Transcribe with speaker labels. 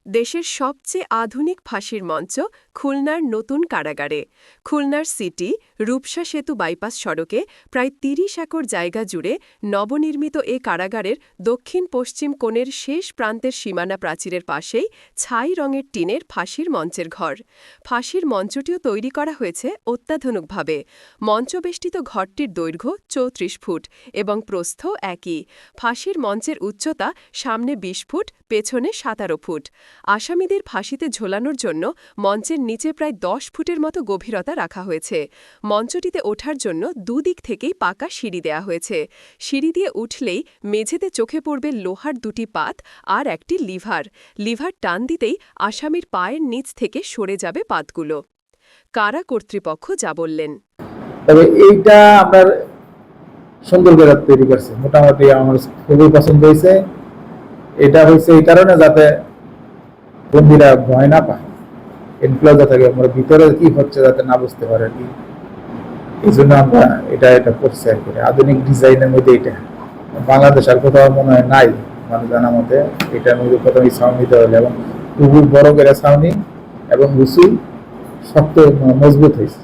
Speaker 1: দেশের সবচেয়ে আধুনিক ফাঁসির মঞ্চ খুলনার নতুন কারাগারে। খুলনার সিটি রূপসা সেতু বাইপাস সড়কে প্রায় ৩০ একর জায়গা জুড়ে নবনির্মিত এ কারাগারের দক্ষিণ পশ্চিম কোণের শেষ প্রান্তের সীমানা প্রাচীরের পাশেই ছাই রঙের টিনের ফাঁসির মঞ্চের ঘর। ফাঁসির মঞ্চটিও তৈরি করা হয়েছে অত্যাধুনিকভাবে। মঞ্চবেষ্টিত ঘরটির দৈর্ঘ্য ৩৪ ফুট এবং প্রস্থ একই। ফাঁসির মঞ্চের উচ্চতা সামনে ২০ ফুট, পেছনে ১৭ ফুট। আসামিদের ফাঁসিতে ঝোলানোর জন্য মঞ্চের নিচে প্রায় ১০ ফুটের মতো গভীরতা রাখা হয়েছে। মঞ্চটিতে ওঠার জন্য দুদিক থেকেই পাকা সিঁড়ি দেয়া হয়েছে। সিঁড়ি দিয়ে উঠলেই মেঝেতে চোখে পড়বে লোহার দুটি পাত আর একটি লিভার। লিভার টান দিতেই আসামির পায়ের নিচ থেকে সরে যাবে পাতগুলো। কারা কর্তৃপক্ষ যা বললেন।
Speaker 2: তবে এইটা আপনার সুন্দর করে তৈরি করছে, মোটামুটি আমার খুবই পছন্দ হয়েছে। এটা হয়েছে এই কারণে যাতে বন্দীরা ভয় না পায়, এনক্লোজার থাকে, আমরা ভিতরে কি হচ্ছে যাতে না বুঝতে পারে আর কি। এই জন্য আমরা এটা করছি আর কি। আধুনিক ডিজাইনের মধ্যে এটা বাংলাদেশ আর কোথাও মনে হয় নাই মানে জানার মধ্যে। এটার মধ্যে প্রথমে ছাউনি দেওয়া হলে এবং খুব বড় করে ছাউনি এবং উঁচু শক্ত মজবুত হয়েছে।